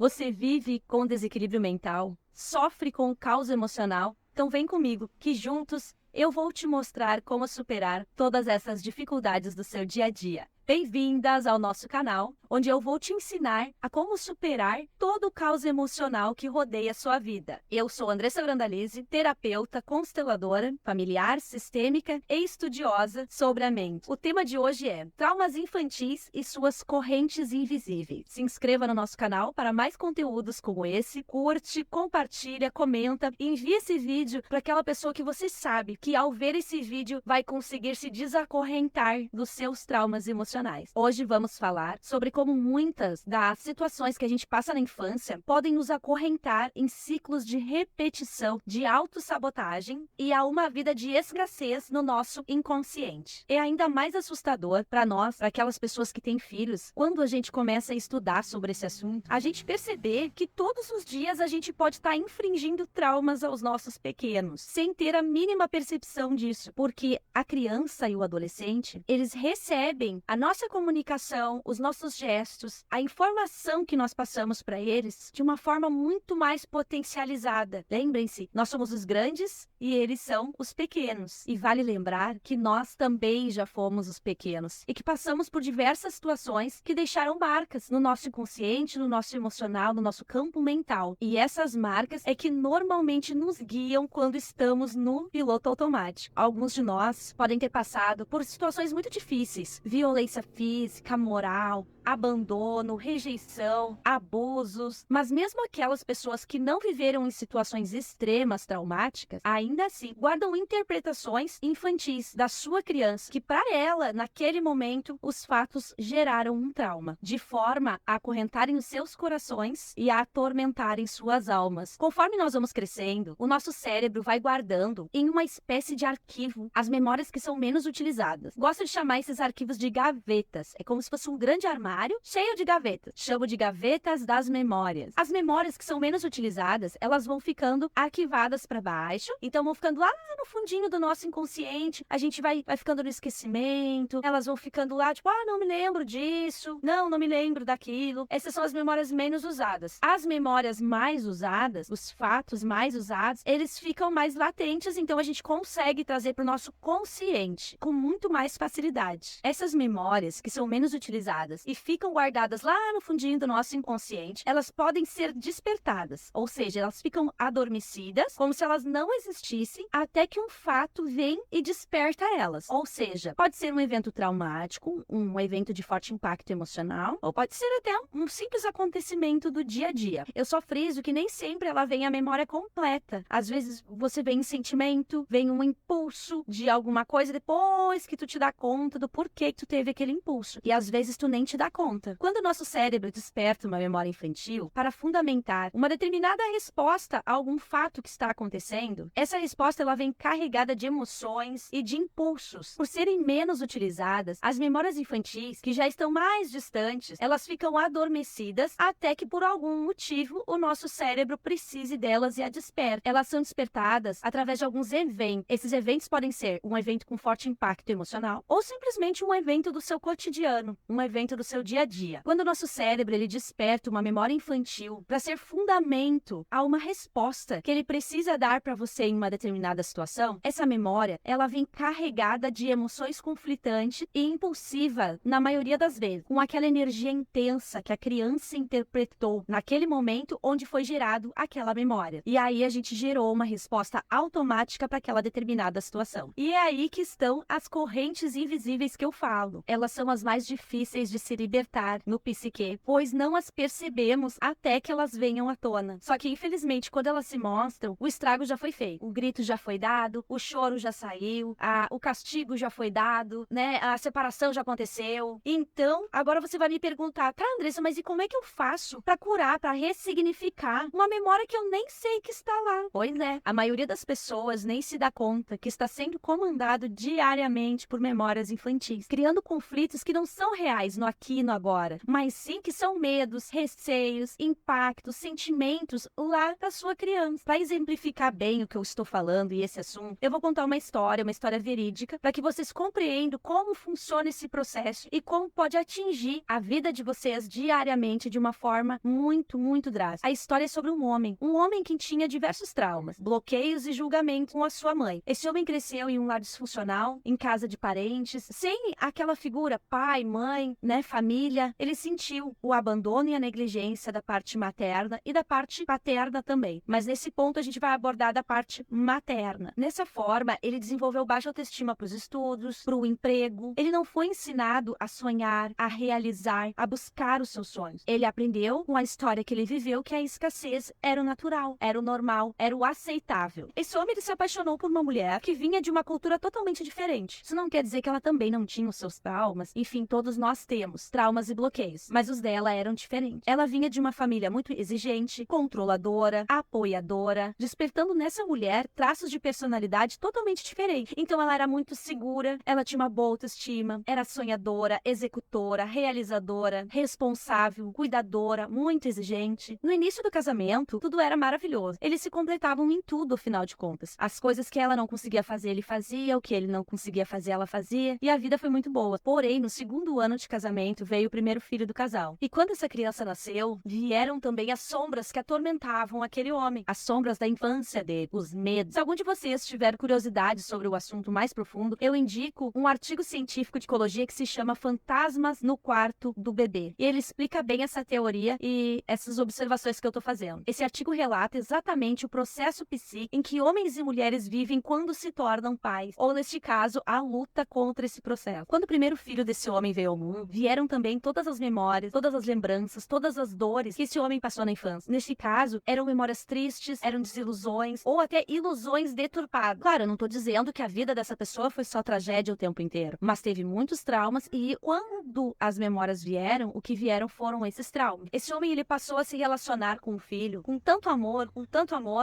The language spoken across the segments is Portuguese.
Você vive com desequilíbrio mental? Sofre com caos emocional? Então vem comigo, que juntos eu vou te mostrar como superar todas essas dificuldades do seu dia a dia. Bem-vindas ao nosso canal, onde eu vou te ensinar a como superar todo o caos emocional que rodeia a sua vida. Eu sou Andressa Brandalize, terapeuta, consteladora, familiar, sistêmica e estudiosa sobre a mente. O tema de hoje é traumas infantis e suas correntes invisíveis. Se inscreva no nosso canal para mais conteúdos como esse, curte, compartilha, comenta e envie esse vídeo para aquela pessoa que você sabe que ao ver esse vídeo vai conseguir se desacorrentar dos seus traumas emocionais. Hoje vamos falar sobre como muitas das situações que a gente passa na infância podem nos acorrentar em ciclos de repetição, de autossabotagem e a uma vida de escassez no nosso inconsciente. É ainda mais assustador para nós, para aquelas pessoas que têm filhos, quando a gente começa a estudar sobre esse assunto, a gente perceber que todos os dias a gente pode estar infringindo traumas aos nossos pequenos, sem ter a mínima percepção disso, porque a criança e o adolescente, eles recebem a nossa comunicação, os nossos gestos, a informação que nós passamos para eles de uma forma muito mais potencializada. Lembrem-se, nós somos os grandes e eles são os pequenos. E vale lembrar que nós também já fomos os pequenos e que passamos por diversas situações que deixaram marcas no nosso inconsciente, no nosso emocional, no nosso campo mental. E essas marcas é que normalmente nos guiam quando estamos no piloto automático. Alguns de nós podem ter passado por situações muito difíceis, violência física, moral, abandono, rejeição, abusos, mas mesmo aquelas pessoas que não viveram em situações extremas traumáticas, ainda assim guardam interpretações infantis da sua criança, que para ela, naquele momento, os fatos geraram um trauma, de forma a acorrentarem os seus corações e a atormentarem suas almas. Conforme nós vamos crescendo, o nosso cérebro vai guardando em uma espécie de arquivo as memórias que são menos utilizadas. Gosto de chamar esses arquivos de gavetas. É como se fosse um grande armário cheio de gavetas. Chamo de gavetas das memórias. As memórias que são menos utilizadas, elas vão ficando arquivadas para baixo, então vão ficando lá no fundinho do nosso inconsciente, a gente vai ficando no esquecimento, elas vão ficando lá, tipo, não me lembro disso, não me lembro daquilo. Essas são as memórias menos usadas. As memórias mais usadas, os fatos mais usados, eles ficam mais latentes, então a gente consegue trazer para o nosso consciente com muito mais facilidade. Essas memórias que são menos utilizadas e ficam guardadas lá no fundinho do nosso inconsciente, elas podem ser despertadas, ou seja, elas ficam adormecidas, como se elas não existissem, até que um fato vem e desperta elas. Ou seja, pode ser um evento traumático, um evento de forte impacto emocional, ou pode ser até um simples acontecimento do dia a dia. Eu só friso que nem sempre ela vem a memória completa. Às vezes você vem em sentimento, vem um impulso de alguma coisa, depois que tu te dá conta do porquê que tu teve aquele impulso. E às vezes tu nem te dá conta. Quando o nosso cérebro desperta uma memória infantil para fundamentar uma determinada resposta a algum fato que está acontecendo, essa resposta ela vem carregada de emoções e de impulsos. Por serem menos utilizadas, as memórias infantis, que já estão mais distantes, elas ficam adormecidas até que por algum motivo o nosso cérebro precise delas e a desperte. Elas são despertadas através de alguns eventos. Esses eventos podem ser um evento com forte impacto emocional ou simplesmente um evento do seu cotidiano, um evento do seu dia a dia. Quando o nosso cérebro ele desperta uma memória infantil para ser fundamento a uma resposta que ele precisa dar para você em uma determinada situação, essa memória ela vem carregada de emoções conflitantes e impulsiva na maioria das vezes, com aquela energia intensa que a criança interpretou naquele momento onde foi gerado aquela memória. E aí a gente gerou uma resposta automática para aquela determinada situação. E é aí que estão as correntes invisíveis que eu falo. Elas são as mais difíceis de se libertar no psique, pois não as percebemos até que elas venham à tona. Só que, infelizmente, quando elas se mostram, o estrago já foi feito. O grito já foi dado, o choro já saiu, o castigo já foi dado, né? A separação já aconteceu. Então, agora você vai me perguntar, tá, Andressa, mas e como é que eu faço para curar, para ressignificar uma memória que eu nem sei que está lá? Pois é, a maioria das pessoas nem se dá conta que está sendo comandado diariamente por memórias infantis, criando conflitos que não são reais no aqui maligno agora, mas sim que são medos, receios, impactos, sentimentos lá da sua criança. Para exemplificar bem o que eu estou falando e esse assunto, eu vou contar uma história verídica, para que vocês compreendam como funciona esse processo e como pode atingir a vida de vocês diariamente de uma forma muito, muito drástica. A história é sobre um homem que tinha diversos traumas, bloqueios e julgamentos com a sua mãe. Esse homem cresceu em um lar disfuncional, em casa de parentes, sem aquela figura pai, mãe, né, família. Ele sentiu o abandono e a negligência da parte materna e da parte paterna também. Mas nesse ponto a gente vai abordar da parte materna. Nessa forma, ele desenvolveu baixa autoestima para os estudos, para o emprego. Ele não foi ensinado a sonhar, a realizar, a buscar os seus sonhos. Ele aprendeu com a história que ele viveu que a escassez era o natural, era o normal, era o aceitável. Esse homem ele se apaixonou por uma mulher que vinha de uma cultura totalmente diferente. Isso não quer dizer que ela também não tinha os seus traumas. Enfim, todos nós temos traumas e bloqueios, mas os dela eram diferentes. Ela vinha de uma família muito exigente, controladora, apoiadora, despertando nessa mulher traços de personalidade totalmente diferentes. Então ela era muito segura, ela tinha uma boa autoestima, era sonhadora, executora, realizadora, responsável, cuidadora, muito exigente. No início do casamento, tudo era maravilhoso. Eles se completavam em tudo, afinal de contas. As coisas que ela não conseguia fazer, ele fazia, o que ele não conseguia fazer, ela fazia, e a vida foi muito boa. Porém, no segundo ano de casamento, veio o primeiro filho do casal. E quando essa criança nasceu, vieram também as sombras que atormentavam aquele homem, as sombras da infância dele, os medos. Se algum de vocês tiver curiosidade sobre o assunto mais profundo, eu indico um artigo científico de psicologia que se chama Fantasmas no Quarto do Bebê. E ele explica bem essa teoria e essas observações que eu tô fazendo. Esse artigo relata exatamente o processo psíquico em que homens e mulheres vivem quando se tornam pais, ou neste caso, a luta contra esse processo. Quando o primeiro filho desse homem veio ao mundo, vieram também todas as memórias, todas as lembranças, todas as dores que esse homem passou na infância. Neste caso, eram memórias tristes, eram desilusões, ou até ilusões deturpadas. Claro, eu não tô dizendo que a vida dessa pessoa foi só tragédia o tempo inteiro, mas teve muitos traumas e quando as memórias vieram, o que vieram foram esses traumas. Esse homem, ele passou a se relacionar com o filho com tanto amor,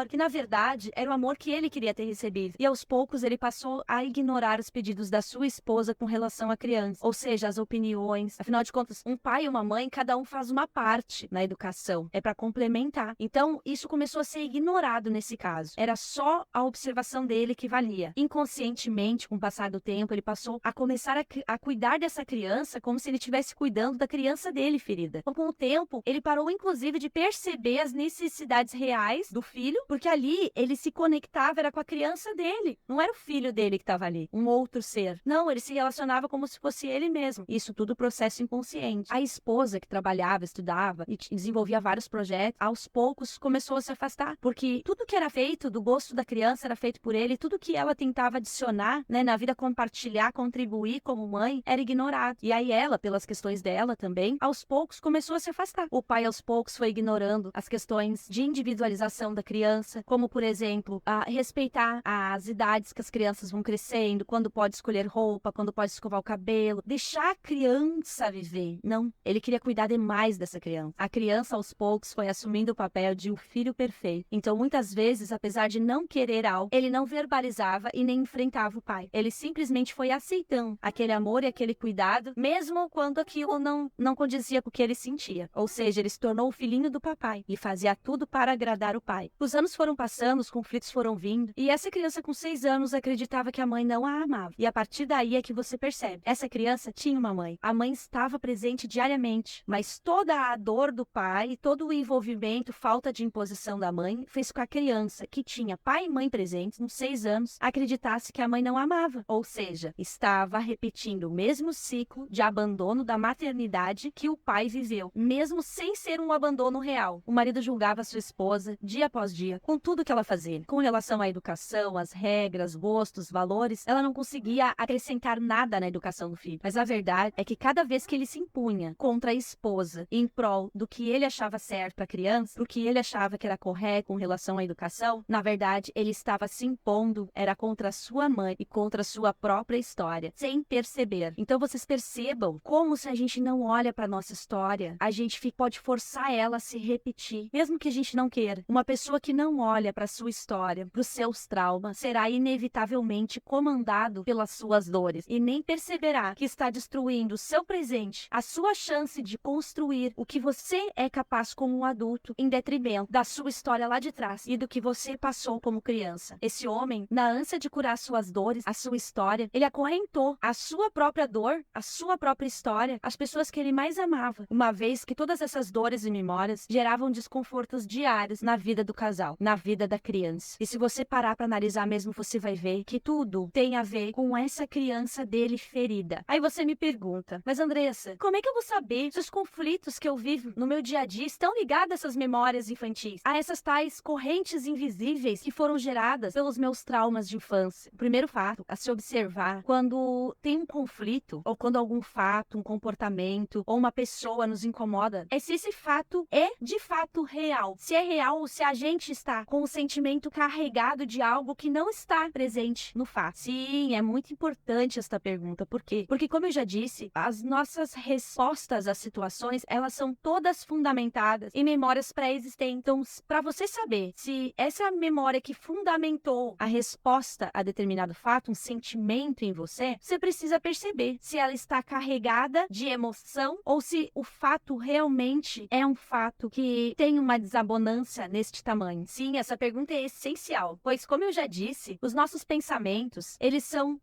que na verdade era o amor que ele queria ter recebido. E aos poucos ele passou a ignorar os pedidos da sua esposa com relação à criança, ou seja, as opiniões. Afinal de contas, um pai e uma mãe, cada um faz uma parte na educação, é para complementar. Então, isso começou a ser ignorado nesse caso. Era só a observação dele que valia. Inconscientemente, com o passar do tempo, ele passou a começar a cuidar dessa criança como se ele estivesse cuidando da criança dele ferida. Então, com o tempo, ele parou inclusive de perceber as necessidades reais do filho, porque ali ele se conectava, era com a criança dele. Não era o filho dele que estava ali, um outro ser. Não, ele se relacionava como se fosse ele mesmo. Isso tudo processo inconsciente. A esposa que trabalhava, estudava e desenvolvia vários projetos, aos poucos começou a se afastar, porque tudo que era feito do gosto da criança era feito por ele, tudo que ela tentava adicionar, né, na vida, compartilhar, contribuir como mãe, era ignorado. E aí ela, pelas questões dela também, aos poucos começou a se afastar. O pai aos poucos foi ignorando as questões de individualização da criança, como por exemplo, respeitar as idades que as crianças vão crescendo, quando pode escolher roupa, quando pode escovar o cabelo, deixar a criança viver. Não, ele queria cuidar demais dessa criança. A criança aos poucos foi assumindo o papel de um filho perfeito. Então muitas vezes, apesar de não querer algo, ele não verbalizava e nem enfrentava o pai. Ele simplesmente foi aceitando aquele amor e aquele cuidado, mesmo quando aquilo não condizia com o que ele sentia. Ou seja, ele se tornou o filhinho do papai e fazia tudo para agradar o pai. Os anos foram passando, os conflitos foram vindo, e essa criança com 6 anos acreditava que a mãe não a amava. E a partir daí é que você percebe. Essa criança tinha uma mãe. A mãe estava presente diariamente, mas toda a dor do pai, todo o envolvimento, falta de imposição da mãe, fez com que a criança, que tinha pai e mãe presentes, com 6 anos, acreditasse que a mãe não a amava. Ou seja, estava repetindo o mesmo ciclo de abandono da maternidade que o pai viveu, mesmo sem ser um abandono real. O marido julgava sua esposa dia após dia, com tudo que ela fazia. Com relação à educação, às regras, gostos, valores, ela não conseguia acrescentar nada na educação do filho. Mas a verdade é que cada vez que ele se impunha contra a esposa em prol do que ele achava certo para a criança, do que ele achava que era correto com relação à educação, na verdade, ele estava se impondo, era contra a sua mãe e contra a sua própria história, sem perceber. Então vocês percebam como, se a gente não olha para nossa história, a gente pode forçar ela a se repetir, mesmo que a gente não queira. Uma pessoa que não olha para sua história, para os seus traumas, será inevitavelmente comandado pelas suas dores e nem perceberá que está destruindo o seu presente adolescente, a sua chance de construir o que você é capaz como um adulto, em detrimento da sua história lá de trás e do que você passou como criança. Esse homem, na ânsia de curar suas dores, a sua história, ele acorrentou a sua própria dor, a sua própria história, as pessoas que ele mais amava, uma vez que todas essas dores e memórias geravam desconfortos diários na vida do casal, na vida da criança. E se você parar para analisar mesmo, você vai ver que tudo tem a ver com essa criança dele ferida. Aí você me pergunta, mas Andressa, como é que eu vou saber se os conflitos que eu vivo no meu dia a dia estão ligados a essas memórias infantis, a essas tais correntes invisíveis que foram geradas pelos meus traumas de infância? O primeiro fato a se observar quando tem um conflito, ou quando algum fato, um comportamento, ou uma pessoa nos incomoda, é se esse fato é de fato real. Se é real ou se a gente está com o sentimento carregado de algo que não está presente no fato. Sim, é muito importante esta pergunta. Por quê? Porque, como eu já disse, as nossas respostas às situações, elas são todas fundamentadas em memórias pré-existentes. Então, para você saber se essa memória que fundamentou a resposta a determinado fato, um sentimento em você, você precisa perceber se ela está carregada de emoção ou se o fato realmente é um fato que tem uma desabonância neste tamanho. Sim, essa pergunta é essencial, pois, como eu já disse, os nossos pensamentos,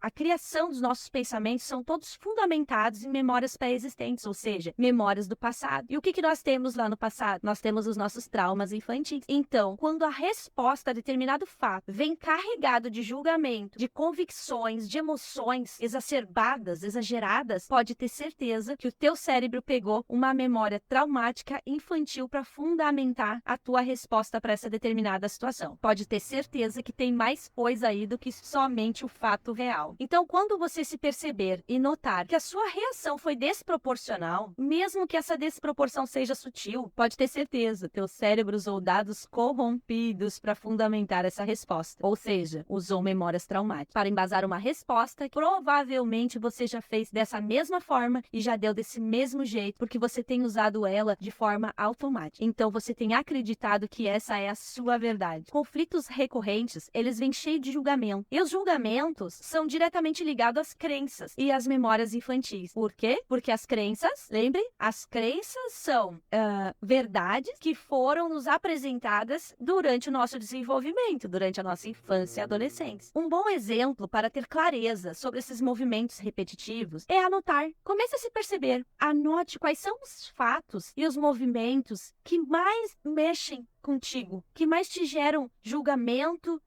a criação dos nossos pensamentos são todos fundamentados em memórias pré-existentes, ou seja, memórias do passado. E o que nós temos lá no passado? Nós temos os nossos traumas infantis. Então, quando a resposta a determinado fato vem carregado de julgamento, de convicções, de emoções exacerbadas, exageradas, pode ter certeza que o teu cérebro pegou uma memória traumática infantil para fundamentar a tua resposta para essa determinada situação. Pode ter certeza que tem mais coisa aí do que somente o fato real. Então, quando você se perceber e notar que a sua reação foi desproporcional, mesmo que essa desproporção seja sutil, pode ter certeza, teu cérebro usou dados corrompidos para fundamentar essa resposta. Ou seja, usou memórias traumáticas para embasar uma resposta que provavelmente você já fez dessa mesma forma e já deu desse mesmo jeito, porque você tem usado ela de forma automática. Então, você tem acreditado que essa é a sua verdade. Conflitos recorrentes, eles vêm cheios de julgamento. E os julgamentos são diretamente ligados às crenças e às memórias infantis. Por quê? Porque as crenças, lembre, as crenças são verdades que foram nos apresentadas durante o nosso desenvolvimento, durante a nossa infância e adolescência. Um bom exemplo para ter clareza sobre esses movimentos repetitivos é anotar. Comece a se perceber. Anote quais são os fatos e os movimentos que mais mexem contigo, que mais te geram julgamento,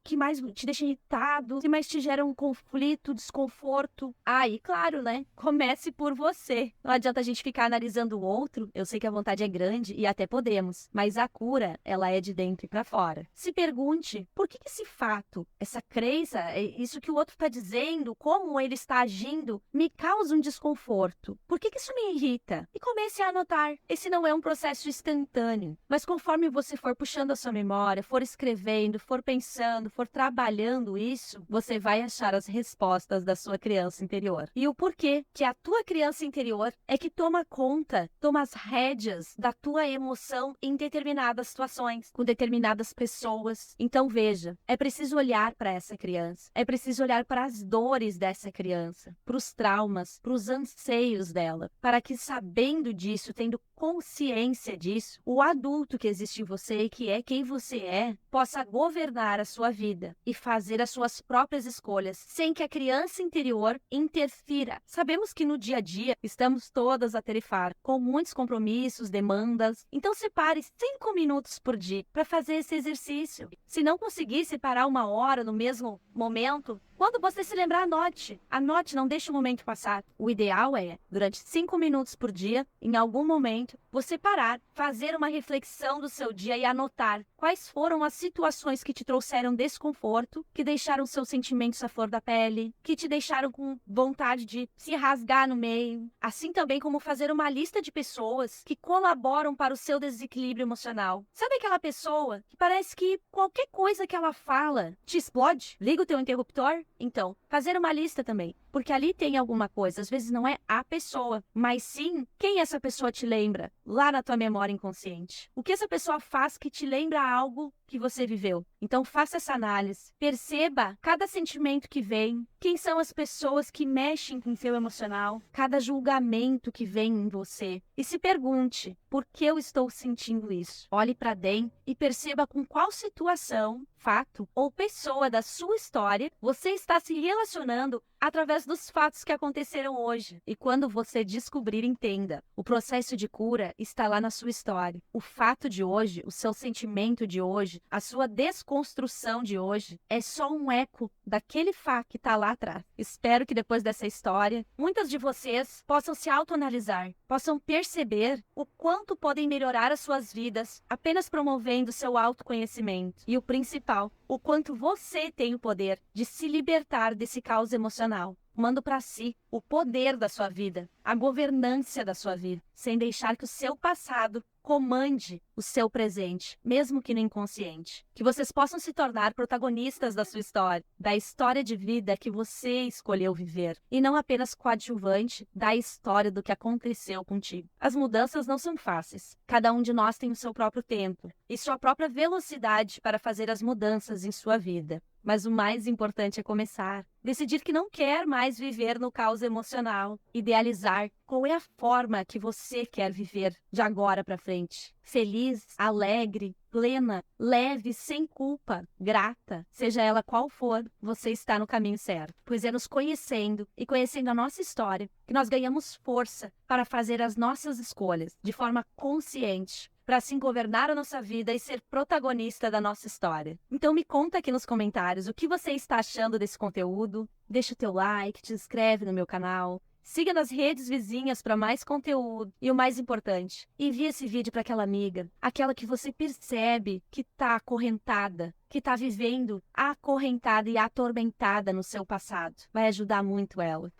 que mais te deixa irritado, que mais te gera um conflito, desconforto. Aí, claro, né? Comece por você. Não adianta a gente ficar analisando o outro. Eu sei que a vontade é grande e até podemos, mas a cura, ela é de dentro e para fora. Se pergunte, por que esse fato, essa crença, isso que o outro está dizendo, como ele está agindo, me causa um desconforto? Por que isso me irrita? E comece a anotar. Esse não é um processo instantâneo, mas conforme você for puxando a sua memória, for escrevendo, for pensando, for trabalhando isso, você vai achar as respostas da sua criança interior. E o porquê que a tua criança interior é que toma conta, toma as rédeas da tua emoção em determinadas situações, com determinadas pessoas. Então veja, é preciso olhar para essa criança, é preciso olhar para as dores dessa criança, para os traumas, para os anseios dela, para que, sabendo disso, tendo consciência disso, o adulto que existe em você e que é quem você é, possa governar a sua vida e fazer as suas próprias escolhas, sem que a criança interior interfira. Sabemos que no dia a dia estamos todas atarefar, com muitos compromissos, demandas. Então separe 5 minutos por dia para fazer esse exercício. Se não conseguir separar 1 hora no mesmo momento, quando você se lembrar, anote. Anote, não deixe o momento passar. O ideal é, durante 5 minutos por dia, em algum momento, você parar, fazer uma reflexão do seu dia e anotar quais foram as situações que te trouxeram desconforto, que deixaram seus sentimentos à flor da pele, que te deixaram com vontade de se rasgar no meio. Assim também como fazer uma lista de pessoas que colaboram para o seu desequilíbrio emocional. Sabe aquela pessoa que parece que qualquer coisa que ela fala te explode? Liga o teu interruptor? Então, fazer uma lista também. porque ali tem alguma coisa. Às vezes não é a pessoa, mas sim quem essa pessoa te lembra lá na tua memória inconsciente. O que essa pessoa faz que te lembra algo que você viveu. Então faça essa análise, perceba cada sentimento que vem, quem são as pessoas que mexem com o seu emocional, cada julgamento que vem em você e se pergunte, por que eu estou sentindo isso? Olhe para dentro e perceba com qual situação, fato ou pessoa da sua história você está se relacionando através dos fatos que aconteceram hoje. E quando você descobrir, entenda, o processo de cura está lá na sua história. O fato de hoje, o seu sentimento de hoje, a sua desconstrução de hoje é só um eco daquele fato que está lá atrás. Espero que depois dessa história, muitas de vocês possam se autoanalisar, possam perceber o quanto podem melhorar as suas vidas apenas promovendo seu autoconhecimento. E o principal, o quanto você tem o poder de se libertar desse caos emocional, tomando para si o poder da sua vida, a governança da sua vida, sem deixar que o seu passado comande o seu presente, mesmo que no inconsciente. Que vocês possam se tornar protagonistas da sua história, da história de vida que você escolheu viver, e não apenas coadjuvante da história do que aconteceu contigo. As mudanças não são fáceis. Cada um de nós tem o seu próprio tempo e sua própria velocidade para fazer as mudanças em sua vida. Mas o mais importante é começar. Decidir que não quer mais viver no caos emocional. Idealizar qual é a forma que você quer viver de agora para frente. Feliz, alegre, plena, leve, sem culpa, grata, seja ela qual for, você está no caminho certo. Pois é nos conhecendo e conhecendo a nossa história que nós ganhamos força para fazer as nossas escolhas de forma consciente, para assim governar a nossa vida e ser protagonista da nossa história. Então me conta aqui nos comentários o que você está achando desse conteúdo. Deixa o teu like, te inscreve no meu canal. Siga nas redes vizinhas para mais conteúdo. E o mais importante, envie esse vídeo para aquela amiga, aquela que você percebe que está acorrentada, que está vivendo acorrentada e atormentada no seu passado. Vai ajudar muito ela.